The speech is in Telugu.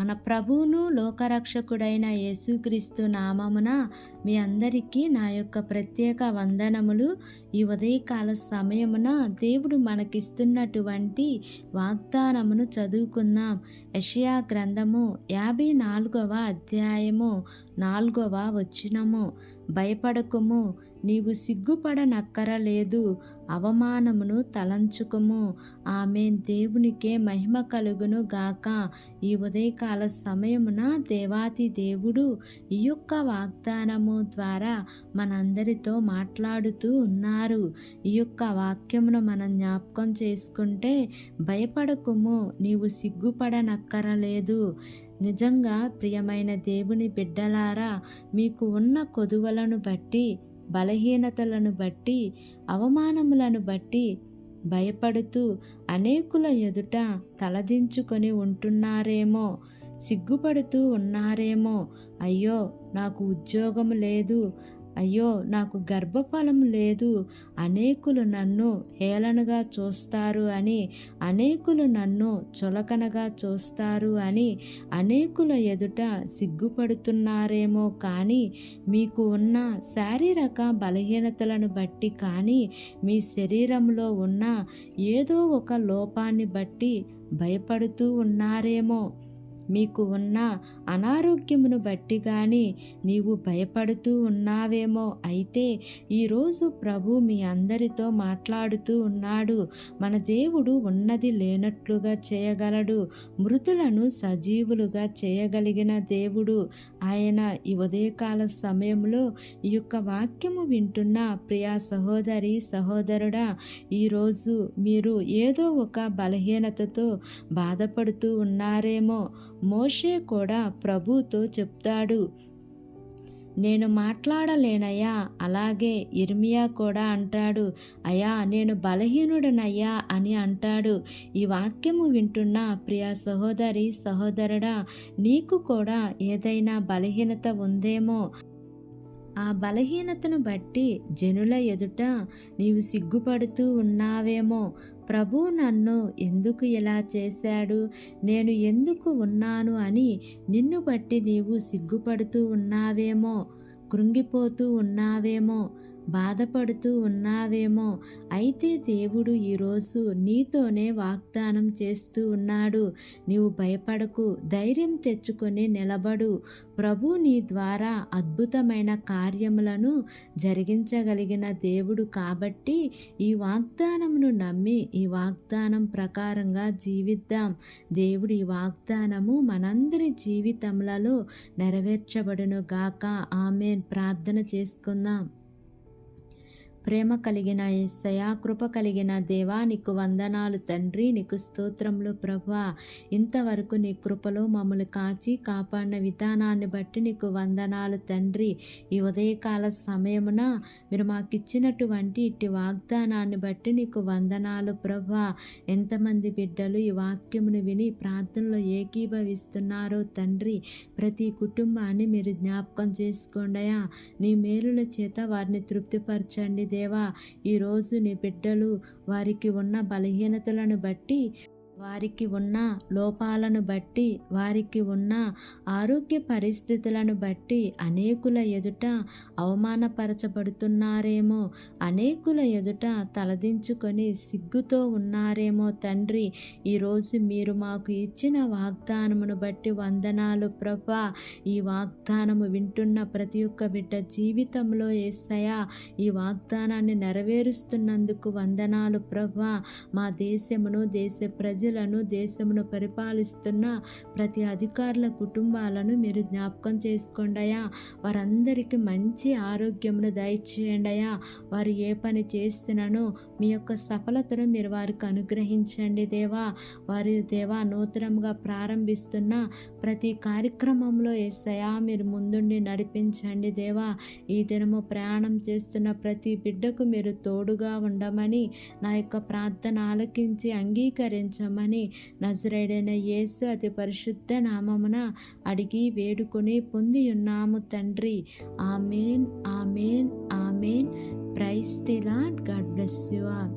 మన ప్రభువును లోకరక్షకుడైన యేసుక్రీస్తు నామమున మీ అందరికీ నా యొక్క ప్రత్యేక వందనములు. ఈ ఉదయకాల సమయమున దేవుడు మనకిస్తున్నటువంటి వాగ్దానమును చదువుకుందాం. యెషయా గ్రంథము 54వ అధ్యాయము 4వ వచనము. భయపడకుము, నీవు సిగ్గుపడనక్కరలేదు, అవమానమును తలంచుకుము. ఆమేన్. దేవునికే మహిమ కలుగును గాక. ఈ ఉదయకాల సమయమున దేవాతి దేవుడు ఈ యొక్క వాగ్దానము ద్వారా మనందరితో మాట్లాడుతూ ఉన్నారు. ఈ యొక్క వాక్యమును మనం జ్ఞాపకం చేసుకుంటే, భయపడకుము, నీవు సిగ్గుపడనక్కరలేదు. నిజంగా ప్రియమైన దేవుని బిడ్డలారా, మీకు ఉన్న కొదువలను బట్టి, బలహీనతలను బట్టి, అవమానములను బట్టి భయపడుతూ అనేకుల ఎదుట తలదించుకొని ఉంటున్నారేమో, సిగ్గుపడుతూ ఉన్నారేమో. అయ్యో, నాకు ఉద్యోగం లేదు, అయ్యో నాకు గర్భఫలం లేదు, అనేకులు నన్ను హేళనగా చూస్తారు అని, అనేకులు నన్ను చులకనగా చూస్తారు అని అనేకుల ఎదుట సిగ్గుపడుతున్నారేమో. కానీ మీకు ఉన్న శారీరక బలహీనతలను బట్టి కానీ, మీ శరీరంలో ఉన్న ఏదో ఒక లోపాన్ని బట్టి భయపడుతూ ఉన్నారేమో. మీకు ఉన్న అనారోగ్యమును బట్టి కానీ నీవు భయపడుతూ ఉన్నావేమో. అయితే ఈరోజు ప్రభు మీ అందరితో మాట్లాడుతూ ఉన్నాడు. మన దేవుడు ఉన్నది లేనట్లుగా చేయగలడు, మృతులను సజీవులుగా చేయగలిగిన దేవుడు ఆయన. ఈ ఉదయకాల సమయంలో ఈ యొక్క వాక్యము వింటున్న ప్రియా సహోదరి సహోదరుడా, ఈరోజు మీరు ఏదో ఒక బలహీనతతో బాధపడుతూ ఉన్నారేమో. మోషే కూడా ప్రభుతో చెప్తాడు, నేను మాట్లాడలేనయ్యా. అలాగే ఇర్మియా కూడా అంటాడు, అయ్యా నేను బలహీనుడనయ్యా అని అంటాడు. ఈ వాక్యము వింటున్న ప్రియ సహోదరి సహోదరుడా, నీకు కూడా ఏదైనా బలహీనత ఉందేమో. ఆ బలహీనతను బట్టి జనుల ఎదుట నీవు సిగ్గుపడుతూ ఉన్నావేమో. ప్రభు నన్ను ఎందుకు ఇలా చేశాడు, నేను ఎందుకు ఉన్నాను అని నిన్ను బట్టి నీవు సిగ్గుపడుతూ ఉన్నావేమో, కృంగిపోతూ ఉన్నావేమో, బాధపడుతూ ఉన్నావేమో. అయితే దేవుడు ఈరోజు నీతోనే వాగ్దానం చేస్తూ ఉన్నాడు. నీవు భయపడకు, ధైర్యం తెచ్చుకొని నిలబడు. ప్రభు నీ ద్వారా అద్భుతమైన కార్యములను జరిగించగలిగిన దేవుడు కాబట్టి ఈ వాగ్దానమును నమ్మి ఈ వాగ్దానం ప్రకారంగా జీవిద్దాం. దేవుడు ఈ వాగ్దానము మనందరి జీవితములలో నెరవేర్చబడును గాక. ఆమేన్. ప్రార్థన చేసుకుందాం. ప్రేమ కలిగిన యేసయ్యా, కృప కలిగిన దేవా, నీకు వందనాలు తండ్రి, నీకు స్తోత్రములు ప్రభువా. ఇంతవరకు నీ కృపలో మమ్మల్ని కాచి కాపాడిన విధానాన్ని బట్టి నీకు వందనాలు తండ్రి. ఈ ఉదయకాల సమయమున మీరు మాకు ఇచ్చినటువంటి ఇట్టి వాగ్దానాన్ని బట్టి నీకు వందనాలు ప్రభువా. ఎంతమంది బిడ్డలు ఈ వాక్యమును విని ప్రార్థనలో ఏకీభవిస్తున్నారో తండ్రి, ప్రతి కుటుంబాన్ని మీరు జ్ఞాపకం చేసుకోండియా. నీ మేలుల చేత వారిని తృప్తిపరచండి దేవా. ఈరోజు నీ బిడ్డలు వారికి ఉన్న బలహీనతలను బట్టి, వారికి ఉన్న లోపాలను బట్టి, వారికి ఉన్న ఆరోగ్య పరిస్థితులను బట్టి అనేకుల ఎదుట అవమానపరచబడుతున్నారేమో, అనేకుల ఎదుట తలదించుకొని సిగ్గుతో ఉన్నారేమో తండ్రి. ఈరోజు మీరు మాకు ఇచ్చిన వాగ్దానమును బట్టి వందనాలు ప్రభా. ఈ వాగ్దానము వింటున్న ప్రతి ఒక్క బిడ్డ జీవితంలో యేసయ్యా ఈ వాగ్దానాన్ని నెరవేరుస్తున్నందుకు వందనాలు ప్రభా. మా దేశమును, దేశ ప్రజలను, దేశమును పరిపాలిస్తున్న ప్రతి అధికారుల కుటుంబాలను మీరు జ్ఞాపకం చేసుకోండియా. వారందరికీ మంచి ఆరోగ్యమును దయచేయండియా. వారు ఏ పని చేసినను మీ యొక్క సఫలతను మీరు వారికి అనుగ్రహించండి దేవా. వారి దేవా నూతనంగా ప్రారంభిస్తున్న ప్రతి కార్యక్రమంలో యేసయ్యా మీరు ముందుండి నడిపించండి దేవా. ఈ దినము ప్రయాణం చేస్తున్న ప్రతి బిడ్డకు మీరు తోడుగా ఉండమని, నా యొక్క ప్రార్థన ఆలకించి అంగీకరించమని నజరేయుడైన యేసు అతి పరిశుద్ధ నామమున అడిగి వేడుకొని పొంది ఉన్నాము తండ్రి. Amen, amen, amen. Praise the lord. God bless you all.